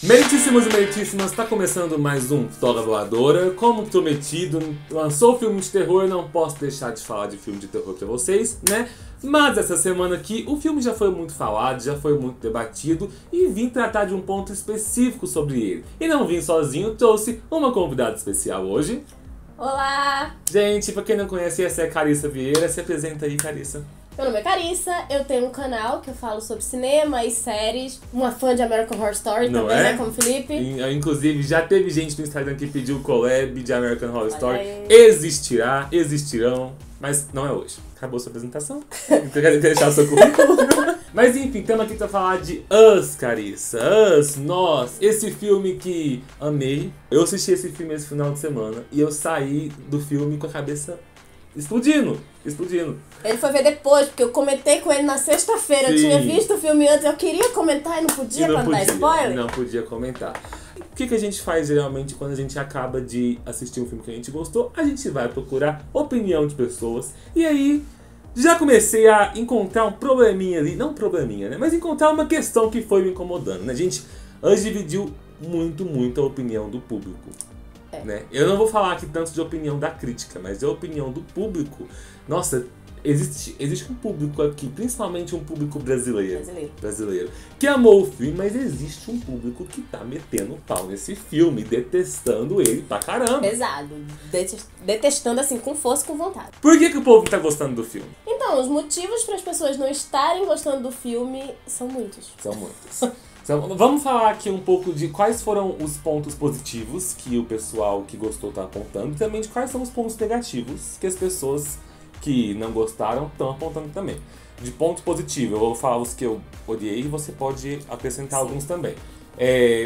Meritíssimos e meritíssimas, tá começando mais um Toga Voadora. Como prometido, lançou o filme de terror, não posso deixar de falar de filme de terror pra vocês, né? Mas essa semana aqui, o filme já foi muito falado, já foi muito debatido e vim tratar de um ponto específico sobre ele. E não vim sozinho, trouxe uma convidada especial hoje. Olá! Gente, pra quem não conhece, essa é a Carissa Vieira. Se apresenta aí, Carissa. Meu nome é Carissa, eu tenho um canal que eu falo sobre cinema e séries. Uma fã de American Horror Story Não também, é? né? Como o Felipe. Inclusive, já teve gente no Instagram que pediu collab de American Horror Story. aí. Existirão, mas não é hoje. Acabou sua apresentação. Quer deixar o seu currículo? Mas enfim, estamos aqui pra falar de Us, Carissa. Us, Nós. Esse filme que amei. Eu assisti esse filme esse final de semana e eu saí do filme com a cabeça explodindo. Ele foi ver depois, porque eu comentei com ele na sexta-feira. Eu Sim. tinha visto o filme antes, eu queria comentar e não podia pra não dar spoiler. Não podia comentar. O que a gente faz geralmente quando a gente acaba de assistir um filme que a gente gostou? A gente vai procurar opinião de pessoas. E aí, já comecei a encontrar um probleminha ali. Não um probleminha, né? Mas encontrar uma questão que foi me incomodando, né? Gente, Us dividiu muito a opinião do público. Né? Eu não vou falar aqui tanto de opinião da crítica, mas a opinião do público. Nossa, existe um público aqui, principalmente um público brasileiro, que amou o filme, mas existe um público que tá metendo pau nesse filme, detestando ele pra caramba. Pesado. Detestando assim, com força e com vontade. Por que o povo tá gostando do filme? Então, os motivos para as pessoas não estarem gostando do filme são muitos. São muitos. Então, vamos falar aqui um pouco de quais foram os pontos positivos que o pessoal que gostou tá apontando e também de quais são os pontos negativos que as pessoas que não gostaram estão apontando também. De ponto positivo, eu vou falar os que eu odiei e você pode acrescentar alguns também.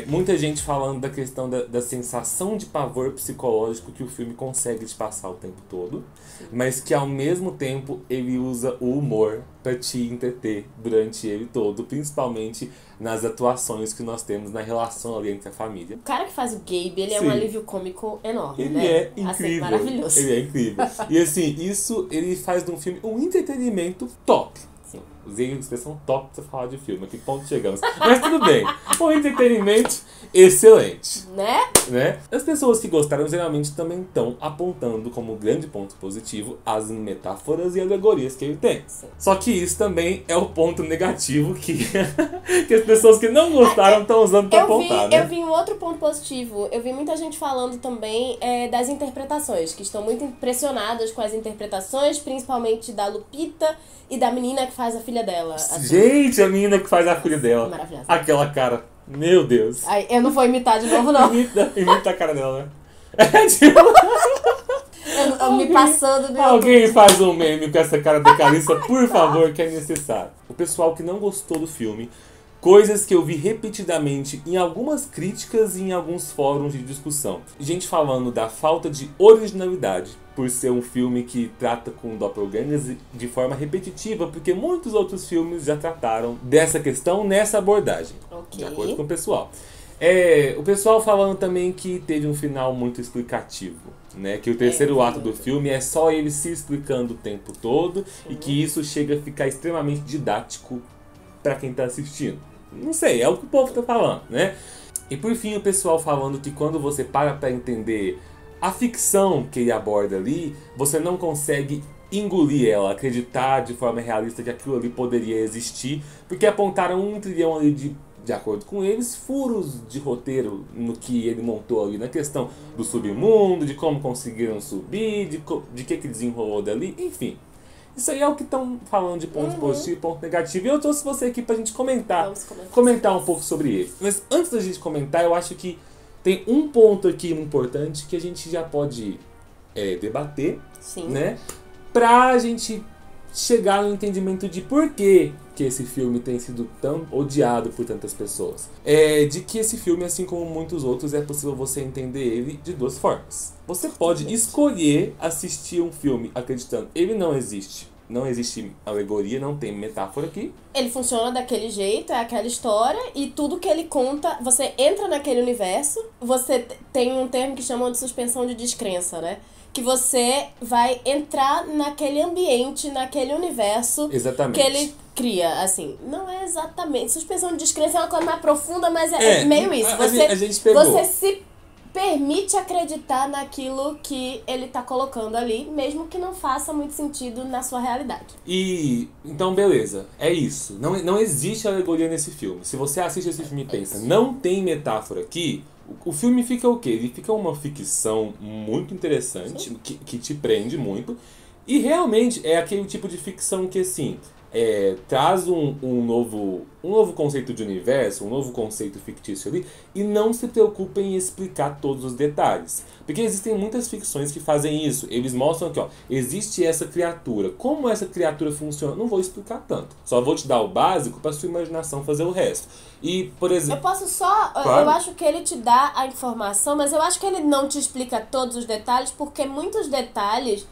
Muita gente falando da questão da sensação de pavor psicológico que o filme consegue te passar o tempo todo, mas que ao mesmo tempo ele usa o humor pra te entreter durante ele todo, principalmente nas atuações que nós temos na relação ali entre a família. O cara que faz o Gabe, ele é Sim. um alívio cômico enorme, Ele né? é Assim, incrível. maravilhoso. Ele é incrível. E assim, isso ele faz de um filme um entretenimento top. Sim. Usei a expressão top pra falar de filme, a que ponto chegamos. Mas tudo bem. Um entretenimento excelente. Né? As pessoas que gostaram geralmente também estão apontando como grande ponto positivo as metáforas e alegorias que ele tem. Sim. Só que isso também é o ponto negativo que, que as pessoas que não gostaram estão usando pra apontar, né? Eu vi um outro ponto positivo. Eu vi muita gente falando também das interpretações, que estão muito impressionadas com as interpretações, principalmente da Lupita e da menina que faz a filha dela. Assim. Gente, a menina que faz a filha dela. Maravilhosa. Aquela cara. Meu Deus. Ai, eu não vou imitar de novo, não. Imita a cara dela, né? Tipo, Eu me passando do alguém faz um meme com essa cara da Carissa, por favor, que é necessário. O pessoal que não gostou do filme, coisas que eu vi repetidamente em algumas críticas e em alguns fóruns de discussão. Gente falando da falta de originalidade, por ser um filme que trata com doppelgangers de forma repetitiva, porque muitos outros filmes já trataram dessa questão nessa abordagem, Ok. de acordo com o pessoal. O pessoal falando também que teve um final muito explicativo, né? Que o terceiro ato do filme é só ele se explicando o tempo todo e que isso chega a ficar extremamente didático pra quem tá assistindo. Não sei, é o que o povo tá falando, né? E por fim o pessoal falando que quando você para pra entender a ficção que ele aborda ali, você não consegue engolir ela, acreditar de forma realista que aquilo ali poderia existir, porque apontaram 1 trilhão ali de acordo com eles, furos de roteiro no que ele montou ali na questão do submundo, de como conseguiram subir, de que desenrolou dali, enfim. Isso aí é o que estão falando de ponto positivo e ponto negativo. E eu trouxe você aqui pra gente comentar um pouco sobre ele. Mas antes da gente comentar, eu acho que tem um ponto aqui importante que a gente já pode debater, Sim. né? Pra gente chegar no entendimento de por que esse filme tem sido tão odiado por tantas pessoas. De que esse filme, assim como muitos outros, é possível você entender ele de duas formas. Você pode escolher assistir um filme acreditando ele não existe não existe alegoria, não tem metáfora aqui. Ele funciona daquele jeito, é aquela história, e tudo que ele conta, você entra naquele universo, você tem um termo que chamam de suspensão de descrença, né? Que você vai entrar naquele ambiente, naquele universo. Exatamente. Que ele cria, assim. Não é exatamente. Suspensão de descrença é uma coisa mais profunda, mas é meio isso. A gente pegou. Você se permite acreditar naquilo que ele tá colocando ali, mesmo que não faça muito sentido na sua realidade. E, então, beleza. É isso. Não existe alegoria nesse filme. Se você assiste esse filme e pensa, não tem metáfora aqui, o filme fica o quê? Ele fica uma ficção muito interessante, que te prende muito. E realmente é aquele tipo de ficção que, assim, traz um novo conceito de universo, um novo conceito fictício ali, e não se preocupa em explicar todos os detalhes. Porque existem muitas ficções que fazem isso. Eles mostram que, ó, existe essa criatura. Como essa criatura funciona? Não vou explicar tanto. Só vou te dar o básico para sua imaginação fazer o resto. E, por exemplo... Eu posso só... Claro. Eu acho que ele te dá a informação, mas eu acho que ele não te explica todos os detalhes, porque muitos detalhes,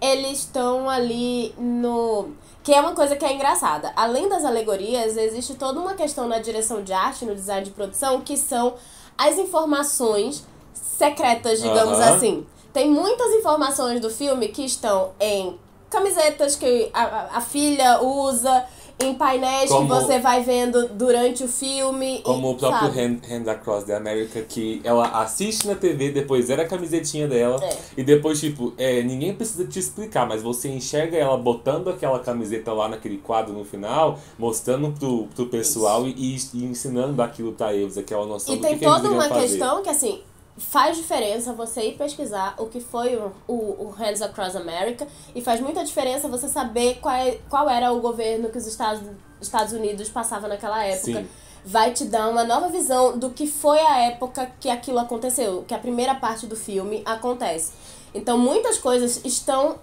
eles estão ali no... Que é uma coisa que é engraçada. Além das alegorias, existe toda uma questão na direção de arte, no design de produção, que são as informações secretas, digamos assim. Tem muitas informações do filme que estão em camisetas que a filha usa, em painéis que você vai vendo durante o filme. Como o próprio Hands Across the America, que ela assiste na TV, depois era a camisetinha dela, e depois, tipo, ninguém precisa te explicar, mas você enxerga ela botando aquela camiseta lá naquele quadro no final, mostrando pro pessoal e ensinando aquilo pra eles, aquela noção do que eles iriam fazer. E tem toda uma questão que, assim, faz diferença você ir pesquisar o que foi o Hands Across America, e faz muita diferença você saber qual era o governo que os Estados Unidos passavam naquela época. Sim. Vai te dar uma nova visão do que foi a época que aquilo aconteceu, que a primeira parte do filme acontece. Então muitas coisas estão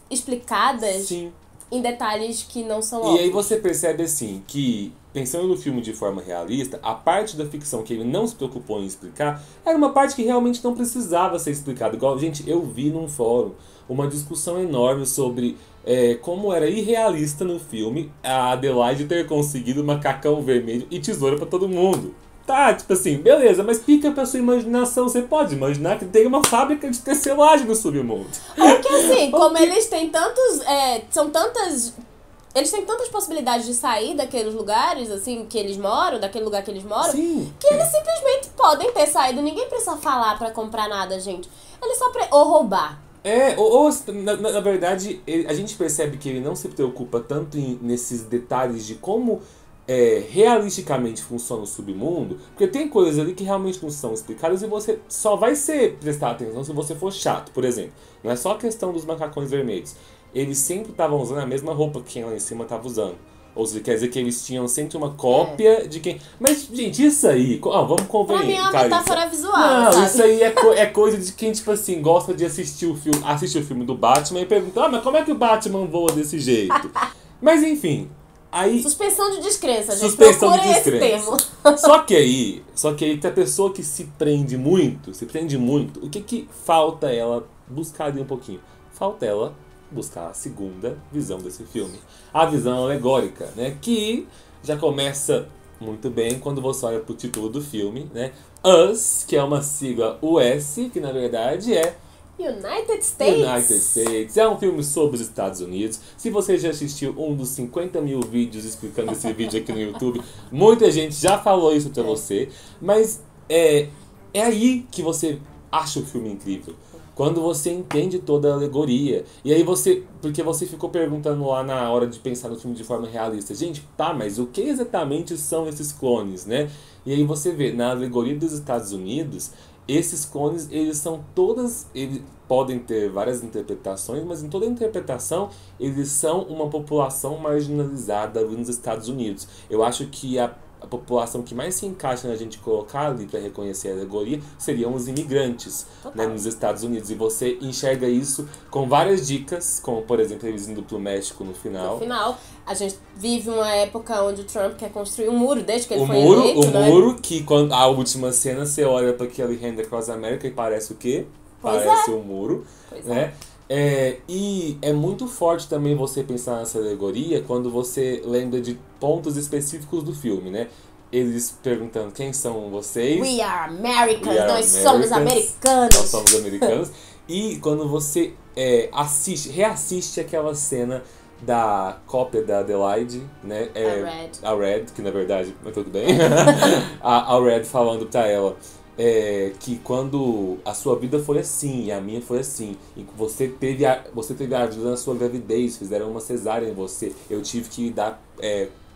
explicadas. Sim. Em detalhes que não são óbvios. E aí você percebe assim que, pensando no filme de forma realista, a parte da ficção que ele não se preocupou em explicar era uma parte que realmente não precisava ser explicada. Igual, gente, eu vi num fórum uma discussão enorme sobre como era irrealista no filme a Adelaide ter conseguido macacão vermelho e tesoura pra todo mundo. Tá, tipo assim, beleza, mas pica pra sua imaginação. Você pode imaginar que tem uma fábrica de tecelagem no submundo. Ou que assim, como eles têm tantos... Eles têm tantas possibilidades de sair daqueles lugares, assim, que eles moram, daquele lugar que eles moram, sim, que eles simplesmente podem ter saído. Ninguém precisa falar pra comprar nada, gente. Eles só... Ou roubar. Na verdade, a gente percebe que ele não se preocupa tanto nesses detalhes de como... realisticamente funciona o submundo, porque tem coisas ali que realmente não são explicadas e você só vai prestar atenção se você for chato. Por exemplo, não é só a questão dos macacões vermelhos. Eles sempre estavam usando a mesma roupa que quem lá em cima estava usando. Ou seja, quer dizer que eles tinham sempre uma cópia de quem... Mas, gente, isso aí... vamos convencer. Pra mim é uma metáfora visual, não, sabe? Isso aí é coisa de quem, tipo assim, gosta de assistir o filme do Batman e pergunta, mas como é que o Batman voa desse jeito? Mas, enfim... Aí, suspensão de descrença, gente. Suspensão de descrença. Esse termo. Só que aí, pra pessoa que se prende muito, o que falta ela buscar ali um pouquinho? Falta ela buscar a segunda visão desse filme. A visão alegórica, né? Que já começa muito bem quando você olha pro título do filme, né? Us, que é uma sigla US, que na verdade é United States. É um filme sobre os Estados Unidos. Se você já assistiu um dos 50 mil vídeos explicando esse vídeo aqui no YouTube, muita gente já falou isso pra você. Mas é aí que você acha o filme incrível. Quando você entende toda a alegoria. E aí porque você ficou perguntando lá na hora de pensar no filme de forma realista. Gente, tá, mas o que exatamente são esses clones, né? E aí você vê, na alegoria dos Estados Unidos... Esses clones, eles podem ter várias interpretações, mas em toda interpretação, eles são uma população marginalizada ali nos Estados Unidos. Eu acho que a população que mais se encaixa na gente colocar ali para reconhecer a alegoria seriam os imigrantes, né, nos Estados Unidos. E você enxerga isso com várias dicas, como, por exemplo, eles indo pro México no final. No final, a gente vive uma época onde o Trump quer construir um muro, desde que ele foi eleito. O muro, que quando a última cena você olha para aquele Hands Across America e parece o quê? Parece um muro, né? E é muito forte também você pensar nessa alegoria quando você lembra de pontos específicos do filme, né? Eles perguntando quem são vocês. We are Americans, We are nós somos americanos. Nós somos americanos. E quando você reassiste aquela cena da cópia da Adelaide, né? A Red, que na verdade, mas tudo bem. a Red falando pra ela que quando a sua vida foi assim e a minha foi assim, e você teve ajuda na sua gravidez, fizeram uma cesárea em você, eu tive que dar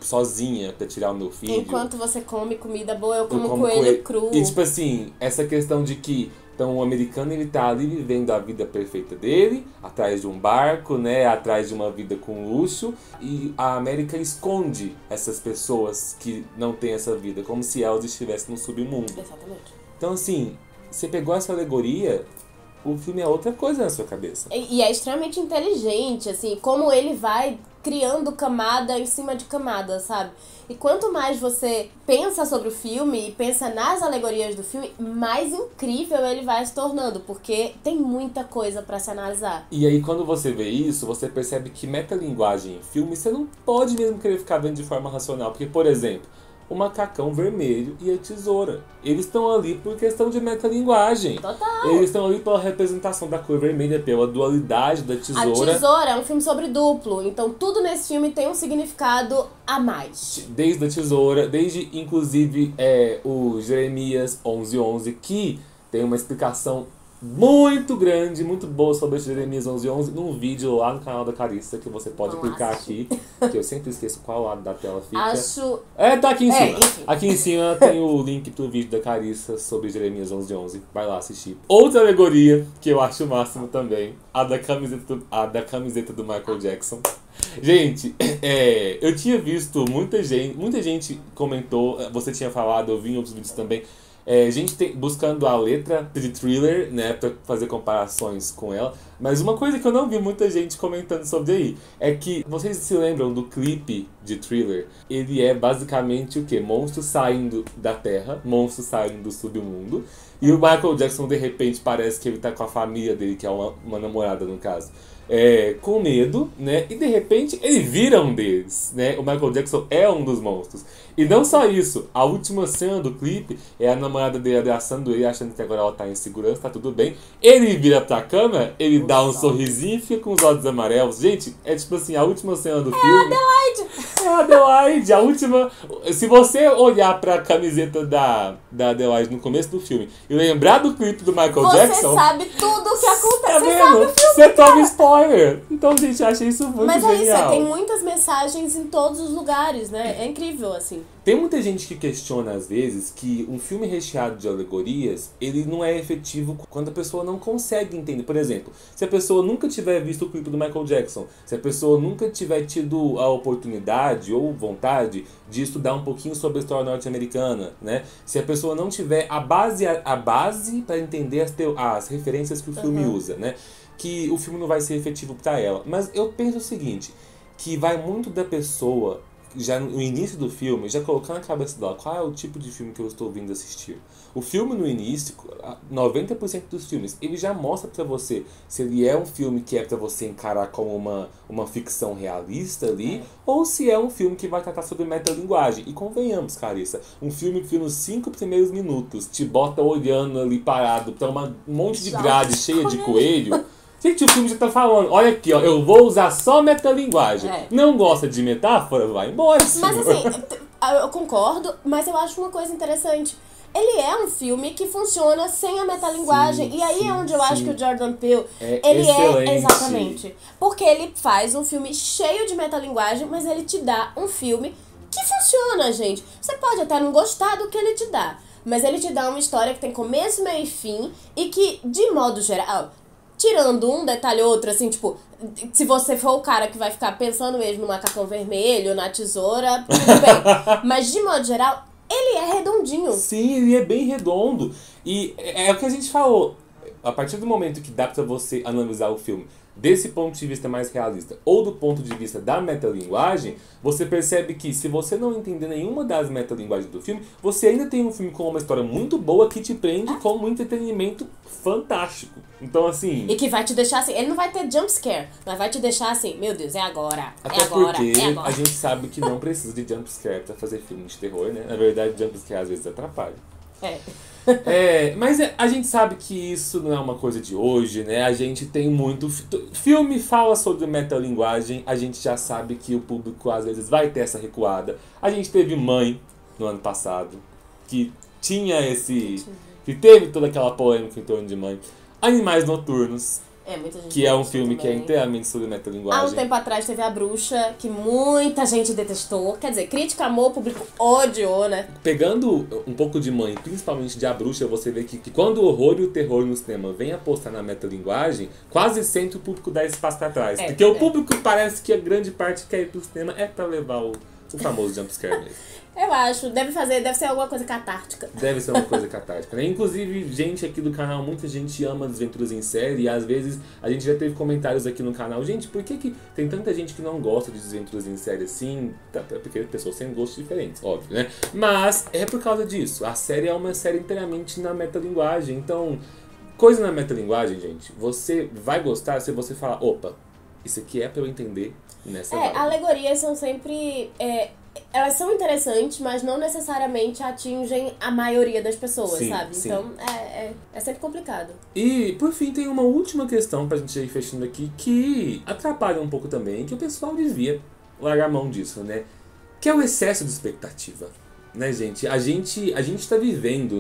sozinha pra tirar o meu filho. Enquanto você come comida boa, eu como coelho cru. E tipo assim, essa questão de que então o americano ele tá ali vivendo a vida perfeita dele, atrás de um barco, né, atrás de uma vida com luxo, e a América esconde essas pessoas que não têm essa vida, como se elas estivessem no submundo. Exatamente. Então assim, você pegou essa alegoria, o filme é outra coisa na sua cabeça. E é extremamente inteligente, assim, como ele vai criando camada em cima de camada, sabe? E quanto mais você pensa sobre o filme e pensa nas alegorias do filme, mais incrível ele vai se tornando, porque tem muita coisa pra se analisar. E aí quando você vê isso, você percebe que metalinguagem em filme, você não pode mesmo querer ficar vendo de forma racional. Porque, por exemplo, o macacão vermelho e a tesoura. Eles estão ali por questão de metalinguagem. Total. Eles estão ali pela representação da cor vermelha, pela dualidade da tesoura. A tesoura é um filme sobre duplo, então tudo nesse filme tem um significado a mais. Desde a tesoura, desde inclusive o Jeremias 11:11, que tem uma explicação muito grande, muito boa sobre esse Jeremias 11:11 num vídeo lá no canal da Carissa, que você pode clicar aqui, que eu sempre esqueço qual lado da tela fica. Tá aqui em cima. Aqui em cima tem o link pro vídeo da Carissa sobre Jeremias 11:11. Vai lá assistir. Outra alegoria que eu acho o máximo também, a da camiseta do Michael Jackson. Gente, eu tinha visto muita gente comentou, você tinha falado, eu vi em outros vídeos também, gente buscando a letra de Thriller, né, pra fazer comparações com ela. Mas uma coisa que eu não vi muita gente comentando sobre aí é que, vocês se lembram do clipe de Thriller? Ele é basicamente o quê? Monstros saindo da terra, monstros saindo do submundo. E o Michael Jackson, de repente, parece que ele tá com a família dele, que é uma namorada no caso, com medo, né? E de repente ele vira um deles, né? O Michael Jackson é um dos monstros. E não só isso, a última cena do clipe é a namorada dele abraçando ele, achando que agora ela tá em segurança, tá tudo bem. Ele vira pra câmera, ele dá um sorrisinho e fica com os olhos amarelos. Gente, é tipo assim, a última cena do filme... É a Adelaide! A última... Se você olhar pra camiseta da Adelaide no começo do filme e lembrar do clipe do Michael Jackson... Você sabe tudo o que acontece. Tá vendo? Você toma spoiler. Então, gente, eu achei isso muito genial. Mas é isso, tem muitas mensagens em todos os lugares, né? É incrível, assim. Tem muita gente que questiona, às vezes, que um filme recheado de alegorias, ele não é efetivo quando a pessoa não consegue entender. Por exemplo, se a pessoa nunca tiver visto o clipe do Michael Jackson, se a pessoa nunca tiver tido a oportunidade ou vontade de estudar um pouquinho sobre a história norte-americana, né? Se a pessoa não tiver a base para entender as referências que o filme usa, né? Que o filme não vai ser efetivo para ela. Mas eu penso o seguinte, que vai muito da pessoa, já no início do filme, já colocar na cabeça dela qual é o tipo de filme que eu estou vindo assistir. O filme no início, 90% dos filmes, ele já mostra pra você se ele é um filme que é pra você encarar como uma ficção realista ali, ou se é um filme que vai tratar sobre metalinguagem. E convenhamos, Carissa, um filme que nos 5 primeiros minutos te bota olhando ali parado pra um monte de grade cheia de coelho. Gente, o filme já tá falando, olha aqui, ó, eu vou usar só metalinguagem. Não gosta de metáfora? Vai embora, senhor. Mas assim, eu concordo, mas eu acho uma coisa interessante. Ele é um filme que funciona sem a metalinguagem. E aí é onde eu acho que o Jordan Peele, ele é exatamente. Porque ele faz um filme cheio de metalinguagem, mas ele te dá um filme que funciona, gente. Você pode até não gostar do que ele te dá, mas ele te dá uma história que tem começo, meio e fim, e que, de modo geral, tirando um detalhe ou outro, assim, tipo, se você for o cara que vai ficar pensando mesmo no macacão vermelho, na tesoura, tudo bem. Mas, de modo geral, ele é redondinho. Sim, ele é bem redondo. E é o que a gente falou. A partir do momento que dá pra você analisar o filme desse ponto de vista mais realista ou do ponto de vista da metalinguagem, você percebe que se você não entender nenhuma das metalinguagens do filme, você ainda tem um filme com uma história muito boa que te prende com um entretenimento fantástico. Então, assim... E que vai te deixar assim... Ele não vai ter jump scare, mas vai te deixar assim... Meu Deus, é agora, Até é agora, porque é agora. a gente sabe que não precisa de jump scare pra fazer filme de terror, né? Na verdade, jump scare às vezes atrapalha. Mas a gente sabe que isso não é uma coisa de hoje, né? A gente tem muito... Filme fala sobre metalinguagem, a gente já sabe que o público às vezes vai ter essa recuada. A gente teve Mãe no ano passado, que tinha esse... que teve toda aquela polêmica em torno de Mãe. Animais Noturnos, Muita gente que é um filme também. que é inteiramente sobre metalinguagem. Há um tempo atrás teve A Bruxa, que muita gente detestou. Quer dizer, crítica amou, o público odiou, né? Pegando um pouco de Mãe, principalmente de A Bruxa, você vê que quando o horror e o terror no cinema vem apostar na metalinguagem, quase sempre o público dá espaço pra trás. Porque o público parece que a grande parte que quer ir pro cinema é pra levar o famoso jumpscare mesmo. Eu acho, deve ser alguma coisa catártica. Deve ser uma coisa catártica, né? Inclusive, gente aqui do canal, muita gente ama Desventuras em Série, e às vezes a gente já teve comentários aqui no canal. Gente, por que tem tanta gente que não gosta de Desventuras em Série assim? Porque pessoas têm gostos diferentes, óbvio, né? Mas é por causa disso. A série é uma série inteiramente na metalinguagem. Então, coisa na metalinguagem, gente, você vai gostar se você falar, opa, isso aqui é pra eu entender nessa vibe. Alegorias são sempre... elas são interessantes, mas não necessariamente atingem a maioria das pessoas, Sim, sabe? sim. Então, é sempre complicado. E, por fim, tem uma última questão pra gente ir fechando aqui, que atrapalha um pouco também, que o pessoal devia largar a mão disso, né? Que é o excesso de expectativa, né, gente? A gente tá vivendo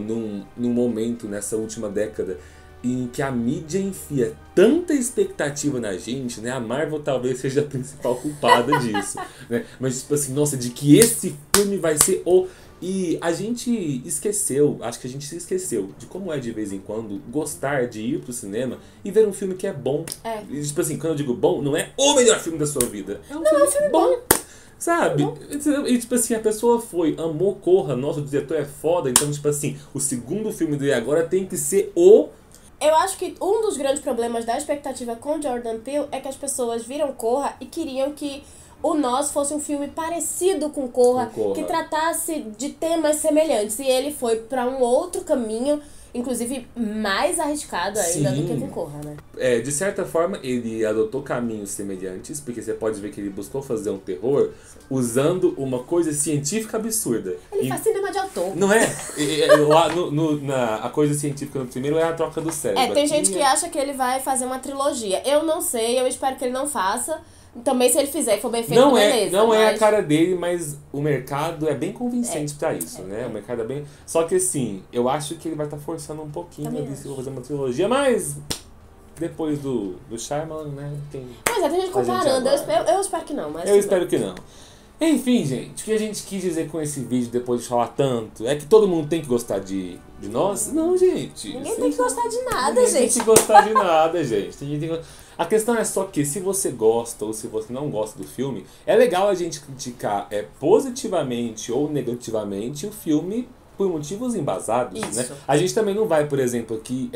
num momento, nessa última década, em que a mídia enfia tanta expectativa na gente, né? A Marvel talvez seja a principal culpada disso, né? Mas, tipo assim, nossa, de que esse filme vai ser o... E a gente esqueceu, acho que a gente se esqueceu de como é de vez em quando gostar de ir pro cinema e ver um filme que é bom. E, tipo assim, quando eu digo bom, não é o melhor filme da sua vida. É um filme bom. Sabe? E tipo assim, a pessoa amou Corra, nossa, o diretor é foda, então tipo assim, o segundo filme dele agora tem que ser o... Eu acho que um dos grandes problemas da expectativa com Jordan Peele é que as pessoas viram Corra e queriam que o Nós fosse um filme parecido com Corra, que tratasse de temas semelhantes. E ele foi pra um outro caminho, inclusive mais arriscado ainda do que com Corra, né? De certa forma, ele adotou caminhos semelhantes, porque você pode ver que ele buscou fazer um terror usando uma coisa científica absurda. Ele faz cinema de autor. Não é? Lá a coisa científica no primeiro é a troca do cérebro. Tem gente que acha que ele vai fazer uma trilogia. Eu não sei, eu espero que ele não faça. Também se ele fizer e for bem feito, beleza. Não é a cara dele, mas o mercado é bem convincente pra isso, né? O mercado é bem... Só que assim, eu acho que ele vai estar forçando um pouquinho a fazer uma trilogia, mas depois do Shyamalan, né? Tem gente comparando. Eu espero que não, mas... Eu espero que não. Enfim, gente, o que a gente quis dizer com esse vídeo depois de falar tanto é que todo mundo tem que gostar de nós? Não, gente. Ninguém tem que gostar de nada, Ninguém gente. tem que gostar de nada, gente. A questão é só que se você gosta ou se você não gosta do filme, é legal a gente criticar positivamente ou negativamente o filme por motivos embasados, né? A gente também não vai, por exemplo, aqui,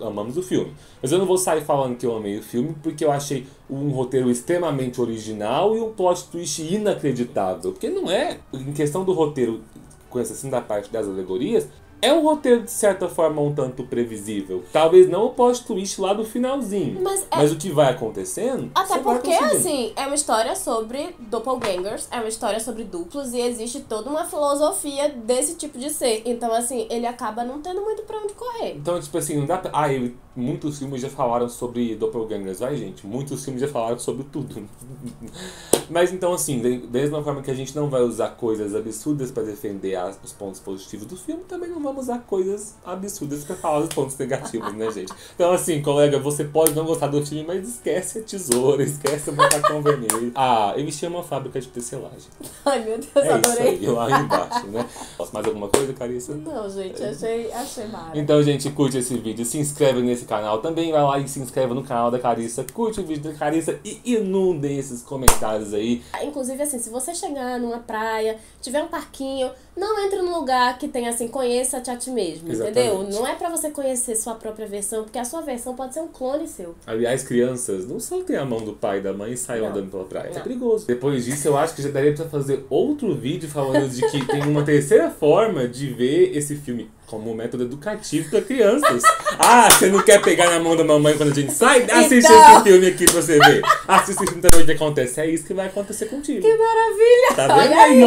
amamos o filme. Mas eu não vou sair falando que eu amei o filme porque eu achei um roteiro extremamente original e um plot twist inacreditável. Porque não é, em questão do roteiro, com exceção da parte das alegorias, é um roteiro, de certa forma, um tanto previsível. Talvez não o plot twist lá do finalzinho. Mas o que vai acontecendo... Até porque, assim, é uma história sobre doppelgangers, é uma história sobre duplos, e existe toda uma filosofia desse tipo de ser. Então, assim, ele acaba não tendo muito pra onde correr. Então, tipo assim, não dá pra... muitos filmes já falaram sobre doppelgangers. Gente, muitos filmes já falaram sobre tudo. Mas, então, assim, da mesma forma que a gente não vai usar coisas absurdas pra defender os pontos positivos do filme, também não vamos usar coisas absurdas pra falar dos pontos negativos, né, gente? Então, assim, colega, você pode não gostar do filme, mas esquece a tesoura, esquece o macacão vermelho. Ele chama uma fábrica de tecelagem. Ai, meu Deus, adorei. Isso aí, lá embaixo, né? Mais alguma coisa, Carissa? Não, gente, achei mara. Então, gente, curte esse vídeo, se inscreve nesse canal. Também vai lá e se inscreve no canal da Carissa, curte o vídeo da Carissa e inundem esses comentários aí. Inclusive, assim, se você chegar numa praia, tiver um parquinho, não entre num lugar que tem, assim, conheça conhece-te a ti mesmo, Exatamente. entendeu? Não é pra você conhecer sua própria versão, porque a sua versão pode ser um clone seu. Aliás, crianças, não soltem a mão do pai e da mãe e saiam Não. andando pela praia. Isso é Não. perigoso. Depois disso, eu acho que já daria pra fazer outro vídeo falando de que tem uma terceira forma de ver esse filme como um método educativo pra crianças. Ah, você não quer pegar na mão da mamãe quando a gente sai? Assiste Então. esse filme aqui pra você ver. Assiste esse filme também o que acontece. É isso que vai acontecer contigo. Que maravilha! Tá vendo Olha aí?